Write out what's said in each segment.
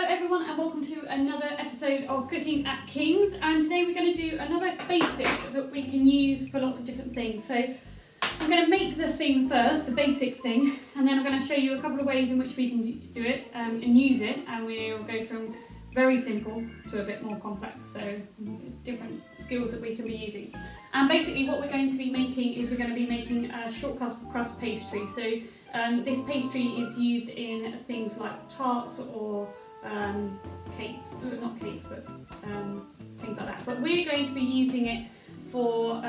Hello everyone and welcome to another episode of Cooking at King's, and today we're going to do another basic that we can use for lots of different things. So I'm going to make the thing first, the basic thing, and then I'm going to show you a couple of ways in which we can do it and use it, and we'll go from very simple to a bit more complex, so different skills that we can be using. And basically what we're going to be making is we're going to be making a short crust pastry. So this pastry is used in things like tarts or cakes, not cakes, but things like that. But we're going to be using it for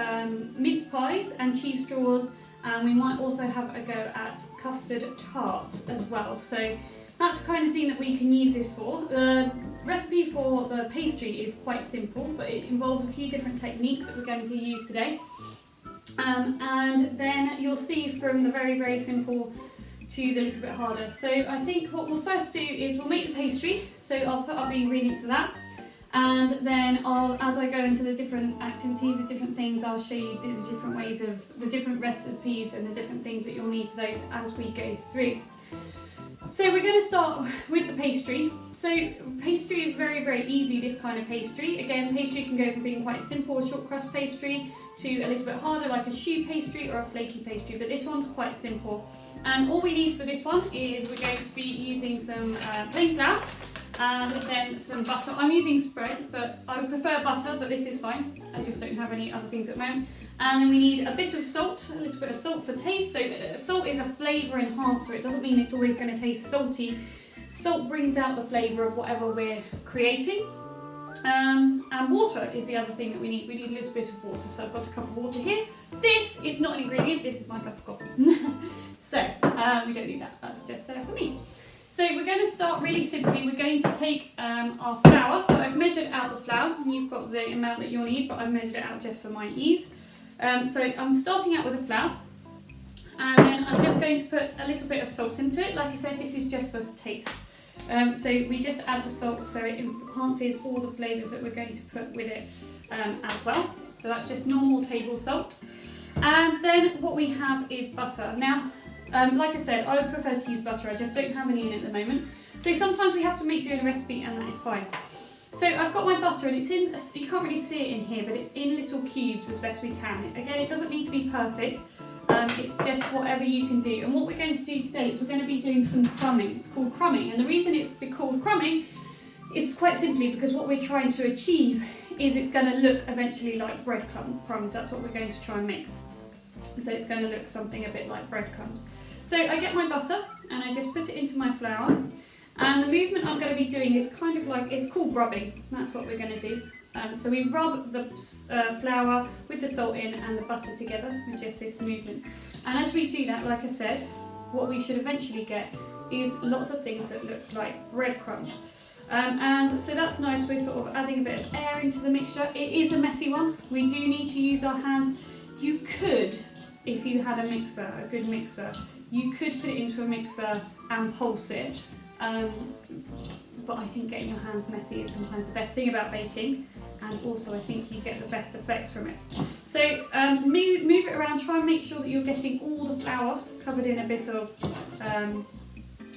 mince pies and cheese straws, and we might also have a go at custard tarts as well. So that's the kind of thing that we can use this for. The recipe for the pastry is quite simple, but it involves a few different techniques that we're going to use today. And then you'll see from the very, very simple to the little bit harder. So I think what we'll first do is we'll make the pastry. So I'll put up the ingredients for that. And then as I go into the different activities, the different things, I'll show you the different ways of the different recipes and the different things that you'll need for those as we go through. So we're going to start with the pastry. So pastry is very, very easy, this kind of pastry. Again, pastry can go from being quite simple, short crust pastry, to a little bit harder like a choux pastry or a flaky pastry, but this one's quite simple. And all we need for this one is we're going to be using some plain flour and then some butter. I'm using spread, but I would prefer butter, but this is fine. I just don't have any other things at the moment. And then we need a bit of salt, a little bit of salt for taste. So salt is a flavour enhancer. It doesn't mean it's always going to taste salty. Salt brings out the flavour of whatever we're creating. And water is the other thing that we need. We need a little bit of water. So I've got a cup of water here. This is not an ingredient, this is my cup of coffee. So we don't need that, that's just there for me. So we're going to start really simply. We're going to take our flour. So I've measured out the flour, and you've got the amount that you'll need, but I've measured it out just for my ease. So I'm starting out with the flour, and then I'm just going to put a little bit of salt into it. Like I said, this is just for taste. So we just add the salt so it enhances all the flavours that we're going to put with it as well. So that's just normal table salt. And then what we have is butter. Now, like I said, I would prefer to use butter. I just don't have any in at the moment. So sometimes we have to doing a recipe, and that is fine. So I've got my butter, and it's in, you can't really see it in here, but it's in little cubes as best we can. Again, it doesn't need to be perfect. It's just whatever you can do. And what we're going to do today is we're going to be doing some crumbing. It's called crumbing, and the reason it's called crumbing is quite simply because what we're trying to achieve is it's going to look eventually like breadcrumbs. That's what we're going to try and make. So it's going to look something a bit like breadcrumbs. So I get my butter and I just put it into my flour. And the movement I'm going to be doing is kind of like, it's called rubbing. That's what we're going to do. So we rub the flour with the salt in and the butter together with just this movement. And as we do that, like I said, what we should eventually get is lots of things that look like breadcrumbs. And so that's nice. We're sort of adding a bit of air into the mixture. It is a messy one. We do need to use our hands. You could, if you had a mixer, a good mixer, you could put it into a mixer and pulse it. But I think getting your hands messy is sometimes the best thing about baking, and also I think you get the best effects from it. So move it around, try and make sure that you're getting all the flour covered in a bit of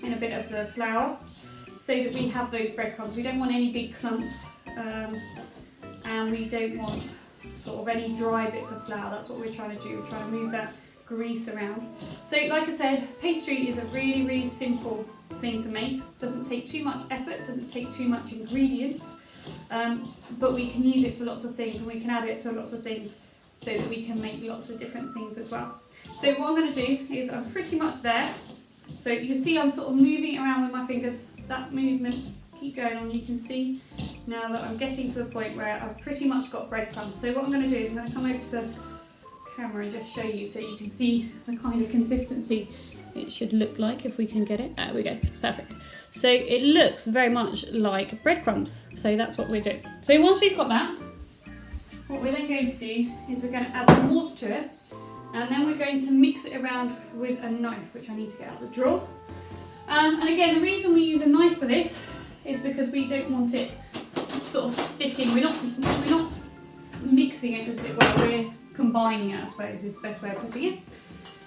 the flour, so that we have those breadcrumbs. We don't want any big clumps, and we don't want sort of any dry bits of flour. That's what we're trying to do. We're trying to move that grease around. So like I said, pastry is a really, really simple thing to make. Doesn't take too much effort, doesn't take too much ingredients, but we can use it for lots of things, and we can add it to lots of things so that we can make lots of different things as well. So what I'm going to do is I'm pretty much there. So you see I'm sort of moving it around with my fingers. That movement, keep going on. You can see now that I'm getting to the point where I've pretty much got breadcrumbs. So what I'm going to do is I'm going to come over to the camera and just show you so you can see the kind of consistency it should look like, if we can get it. There we go, perfect. So it looks very much like breadcrumbs. So that's what we're doing. So once we've got that, what we're then going to do is we're going to add some water to it, and then we're going to mix it around with a knife, which I need to get out of the drawer. And again, the reason we use a knife for this is because we don't want it sort of sticking. We're not mixing it, as it were. We're combining it, I suppose, is the best way of putting it.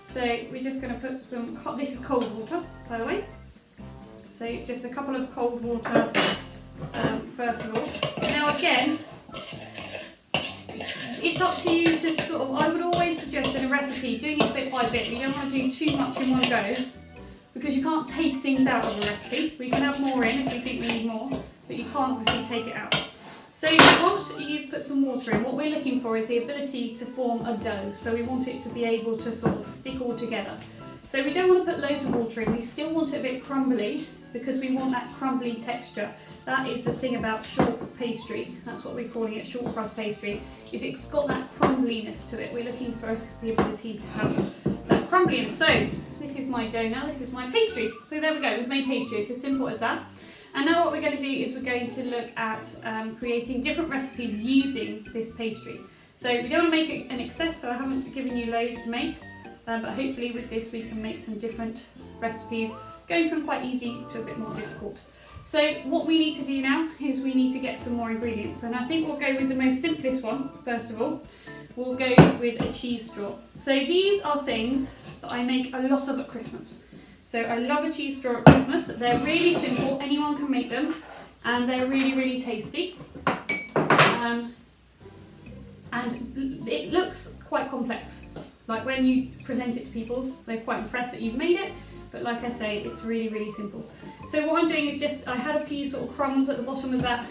So we're just going to put some, this is cold water, by the way. So So just a couple of cold water first of all. Now again, it's up to you to sort of, I would always suggest in a recipe doing it bit by bit. You don't want to do too much in one go because you can't take things out of a recipe. We can have more in if we think we need more, but you can't obviously take it out. So once you've put some water in, what we're looking for is the ability to form a dough. So we want it to be able to sort of stick all together. So we don't want to put loads of water in, we still want it a bit crumbly because we want that crumbly texture. That is the thing about short pastry, that's what we're calling it, short crust pastry, is it's got that crumbliness to it. We're looking for the ability to have that crumbliness. So this is my dough now, this is my pastry. So there we go, we've made pastry, it's as simple as that. And now what we're going to do is we're going to look at creating different recipes using this pastry. So we don't want to make an excess, so I haven't given you loads to make, but hopefully with this we can make some different recipes, going from quite easy to a bit more difficult. So what we need to do now is we need to get some more ingredients, and I think we'll go with the most simplest one first of all. We'll go with a cheese straw. So these are things that I make a lot of at Christmas. So I love a cheese straw at Christmas. They're really simple, anyone can make them, and they're really, really tasty. And it looks quite complex. Like when you present it to people, they're quite impressed that you've made it, but like I say, it's really, really simple. So what I'm doing is just, I had a few sort of crumbs at the bottom of that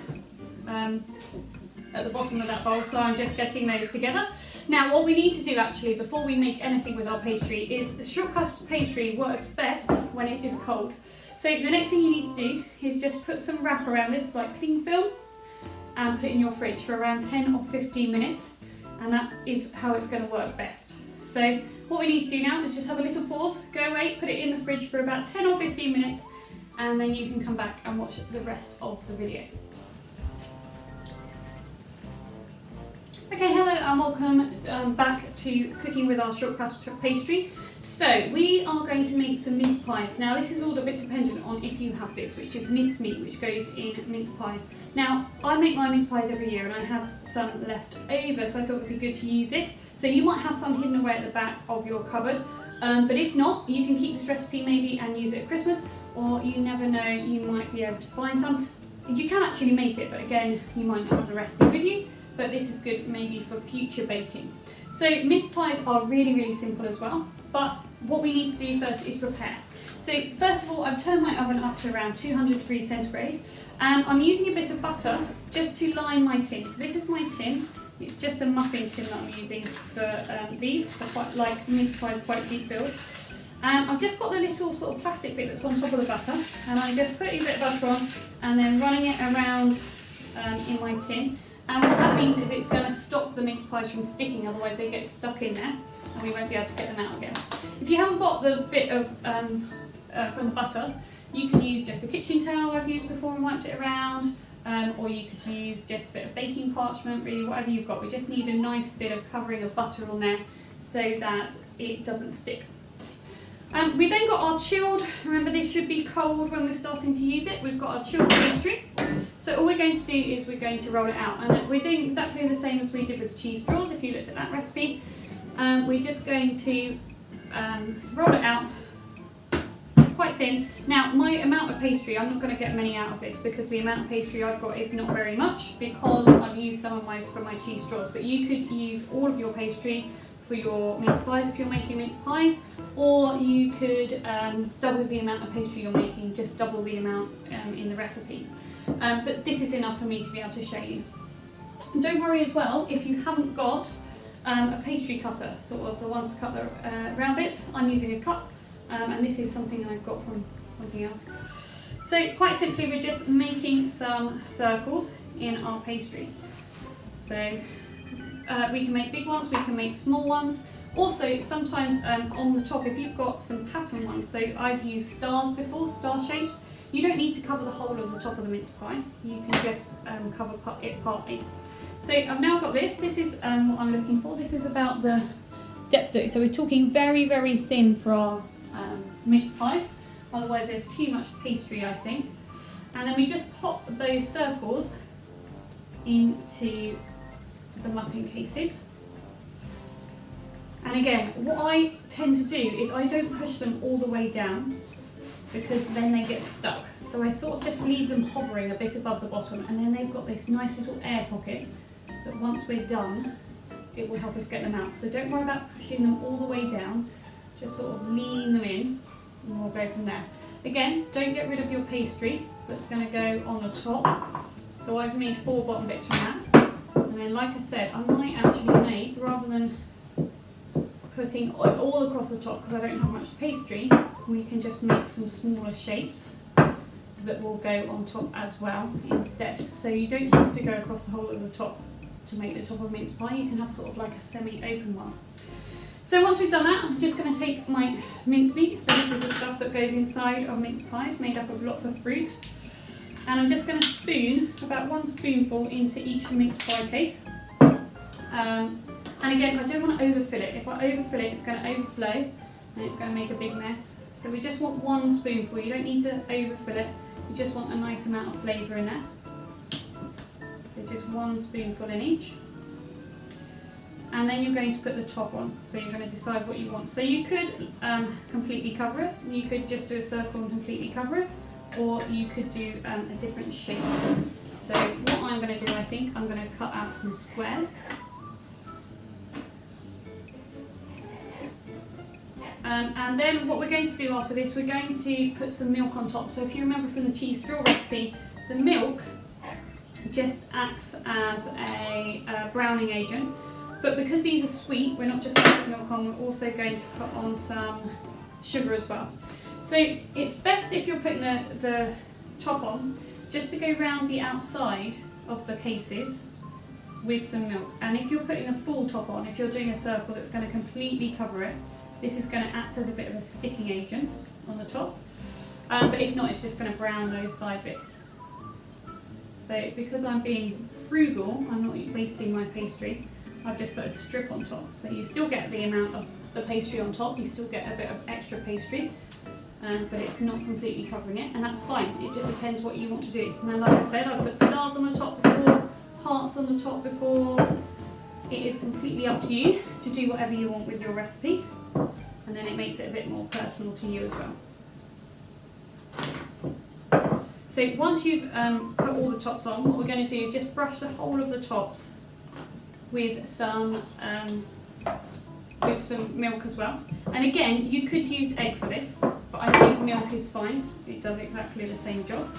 bowl, so I'm just getting those together. Now what we need to do actually before we make anything with our pastry is the short crust pastry works best when it is cold. So the next thing you need to do is just put some wrap around this, like cling film, and put it in your fridge for around 10 or 15 minutes, and that is how it's going to work best. So what we need to do now is just have a little pause, go away, put it in the fridge for about 10 or 15 minutes, and then you can come back and watch the rest of the video. Okay, hello and welcome back to cooking with our short crust pastry. So we are going to make some mince pies. Now this is all a bit dependent on if you have this, which is mince meat, which goes in mince pies. Now I make my mince pies every year and I had some left over, so I thought it would be good to use it. So you might have some hidden away at the back of your cupboard, but if not, you can keep this recipe maybe and use it at Christmas, or you never know, you might be able to find some. You can actually make it, but again, you might not have the recipe with you. But this is good maybe for future baking. So mince pies are really, really simple as well, but what we need to do first is prepare. So first of all, I've turned my oven up to around 200 degrees centigrade, and I'm using a bit of butter just to line my tin. So this is my tin, it's just a muffin tin that I'm using for these, because I quite like mince pies quite deep filled. I've just got the little sort of plastic bit that's on top of the butter, and I'm just putting a bit of butter on and then running it around in my tin. And what that means is it's going to stop the mince pies from sticking, otherwise they get stuck in there and we won't be able to get them out again. If you haven't got the bit of from the butter, you can use just a kitchen towel I've used before and wiped it around, or you could use just a bit of baking parchment, really whatever you've got. We just need a nice bit of covering of butter on there so that it doesn't stick. We then got our chilled, remember this should be cold when we're starting to use it, we've got our chilled pastry. So all we're going to do is we're going to roll it out, and we're doing exactly the same as we did with the cheese straws if you looked at that recipe. We're just going to roll it out quite thin. Now my amount of pastry, I'm not going to get many out of this because the amount of pastry I've got is not very much because I've used some of mine for my cheese straws, but you could use all of your pastry for your mince pies if you're making mince pies, or you could double the amount of pastry you're making, just double the amount in the recipe. But this is enough for me to be able to show you. And don't worry as well if you haven't got a pastry cutter, sort of the ones to cut the round bits. I'm using a cup, and this is something I've got from something else. So quite simply we're just making some circles in our pastry. So we can make big ones, we can make small ones. Also, sometimes on the top, if you've got some pattern ones, so I've used stars before, star shapes, you don't need to cover the whole of the top of the mince pie, you can just cover it partly. So I've now got this is what I'm looking for, this is about the depth of it, so we're talking very, very thin for our mince pies, otherwise there's too much pastry I think. And then we just pop those circles into the muffin cases. And again, what I tend to do is I don't push them all the way down. because then they get stuck. So I sort of just leave them hovering a bit above the bottom, and then they've got this nice little air pocket that once we're done, it will help us get them out. So don't worry about pushing them all the way down, just sort of lean them in, and we'll go from there. Again, don't get rid of your pastry that's going to go on the top. So I've made 4 bottom bits from that. And then, like I said, I might actually make, rather than putting all across the top because I don't have much pastry, we can just make some smaller shapes that will go on top as well instead. So you don't have to go across the whole of the top to make the top of mince pie. You can have sort of like a semi-open one. So once we've done that, I'm just going to take my mincemeat. So this is the stuff that goes inside of mince pies, made up of lots of fruit. And I'm just going to spoon about 1 spoonful into each mince pie case. And again, I don't want to overfill it. If I overfill it, it's going to overflow and it's going to make a big mess. So we just want 1 spoonful. You don't need to overfill it. You just want a nice amount of flavour in there. So just 1 spoonful in each. And then you're going to put the top on. So you're going to decide what you want. So you could completely cover it. You could just do a circle and completely cover it. Or you could do a different shape. So what I'm going to do, I think, I'm going to cut out some squares. And then what we're going to do after this, we're going to put some milk on top. So if you remember from the cheese straw recipe, the milk just acts as a browning agent. But because these are sweet, we're not just going to put milk on, we're also going to put on some sugar as well. So it's best if you're putting the top on, just to go round the outside of the cases with some milk. And if you're putting a full top on, if you're doing a circle that's going to completely cover it, this is going to act as a bit of a sticking agent on the top. But if not, it's just going to brown those side bits. So because I'm being frugal, I'm not wasting my pastry, I've just put a strip on top. So you still get the amount of the pastry on top, you still get a bit of extra pastry, but it's not completely covering it, and that's fine. It just depends what you want to do. Now, like I said, I've put stars on the top before, hearts on the top before. It is completely up to you to do whatever you want with your recipe, and then it makes it a bit more personal to you as well. So once you've put all the tops on, what we're going to do is just brush the whole of the tops with some milk as well. And again, you could use egg for this, but I think milk is fine. It does exactly the same job.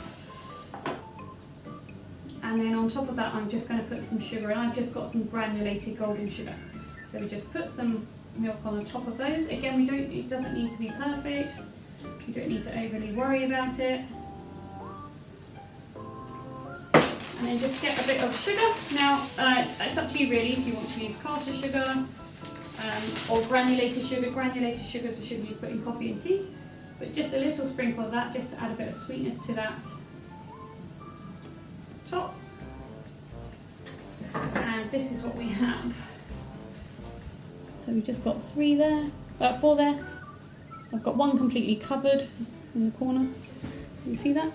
And then on top of that, I'm just going to put some sugar, and I've just got some granulated golden sugar. So we just put some milk on the top of those. Again, it doesn't need to be perfect. You don't need to overly worry about it. And then just get a bit of sugar. Now, it's up to you really if you want to use caster sugar or granulated sugar. Granulated sugar is the sugar you put in coffee and tea, but just a little sprinkle of that just to add a bit of sweetness to that top. And this is what we have. So we've just got 4 there. I've got 1 completely covered in the corner. You see that?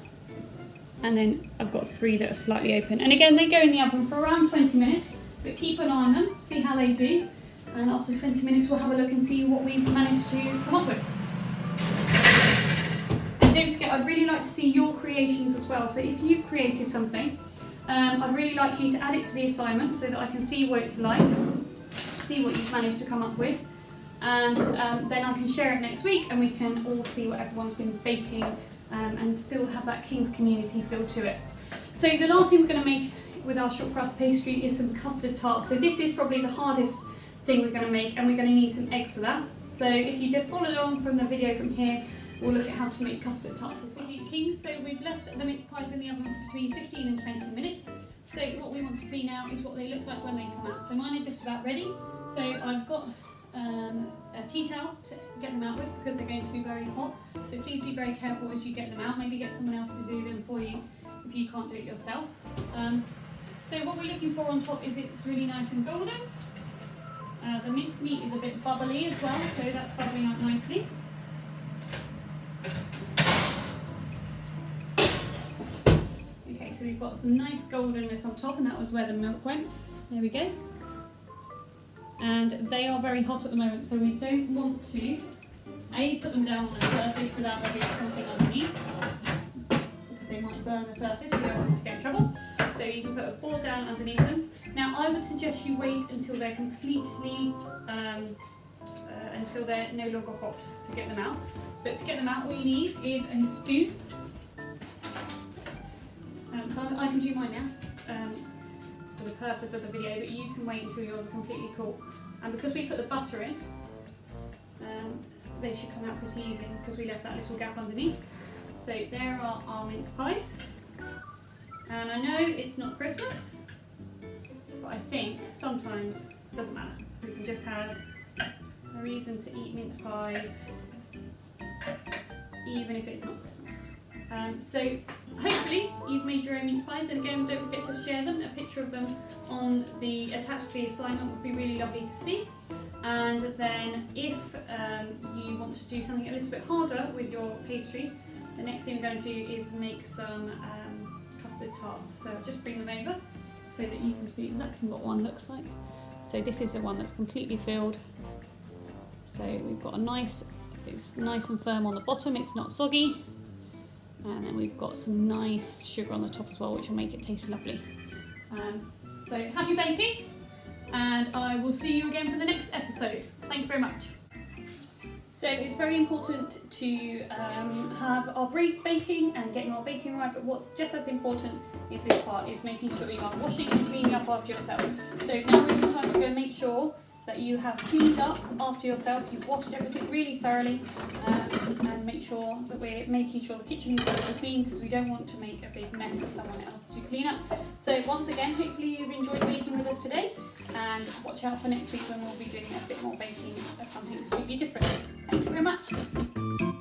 And then I've got 3 that are slightly open. And again, they go in the oven for around 20 minutes, but keep an eye on them, see how they do. And after 20 minutes, we'll have a look and see what we've managed to come up with. And don't forget, I'd really like to see your creations as well. So if you've created something, I'd really like you to add it to the assignment so that I can see what it's like, see what you've managed to come up with. And then I can share it next week and we can all see what everyone's been baking and have that King's community feel to it. So the last thing we're going to make with our short crust pastry is some custard tarts. So this is probably the hardest thing we're going to make, and we're going to need some eggs for that. So if you just follow along from the video from here, we'll look at how to make custard tarts as well. Kings, so we've left the mince pies in the oven for between 15 and 20 minutes. So what we want to see now is what they look like when they come out. So mine are just about ready. So I've got a tea towel to get them out with because they're going to be very hot. So please be very careful as you get them out. Maybe get someone else to do them for you if you can't do it yourself. So what we're looking for on top is it's really nice and golden. The mince meat is a bit bubbly as well, so that's bubbling up nicely. Okay, so we've got some nice goldenness on top, and that was where the milk went. There we go. And they are very hot at the moment, so we don't want to Put them down on a surface without there being something underneath, because they might burn the surface. We don't want them to get in trouble. So you can put a board down underneath them. Now I would suggest you wait until they're completely, until they're no longer hot to get them out. But to get them out, all you need is a spoon. So I can do mine now for the purpose of the video, but you can wait until yours are completely cool. And because we put the butter in, they should come out pretty easily because we left that little gap underneath. So there are our mince pies. And I know it's not Christmas, but I think sometimes it doesn't matter. We can just have a reason to eat mince pies, even if it's not Christmas. So hopefully you've made your own mince pies, and again, don't forget to share them. A picture of them on the attached to the assignment would be really lovely to see. And then if you want to do something a little bit harder with your pastry, the next thing we're going to do is make some custard tarts. So I'll just bring them over so that you can see exactly what one looks like. So this is the one that's completely filled. So we've got it's nice and firm on the bottom, it's not soggy. And then we've got some nice sugar on the top as well, which will make it taste lovely. So happy baking, and I will see you again for the next episode. Thank you very much. So it's very important to have our baking and getting our baking right, but what's just as important is this part, is making sure you are washing and cleaning up after yourself. So now is the time to go make sure that you have cleaned up after yourself, you've washed everything really thoroughly, and make sure that we're making sure the kitchen is super clean, because we don't want to make a big mess for someone else to clean up. So once again, hopefully you've enjoyed baking with us today, and watch out for next week when we'll be doing a bit more baking of something completely different. Thank you very much.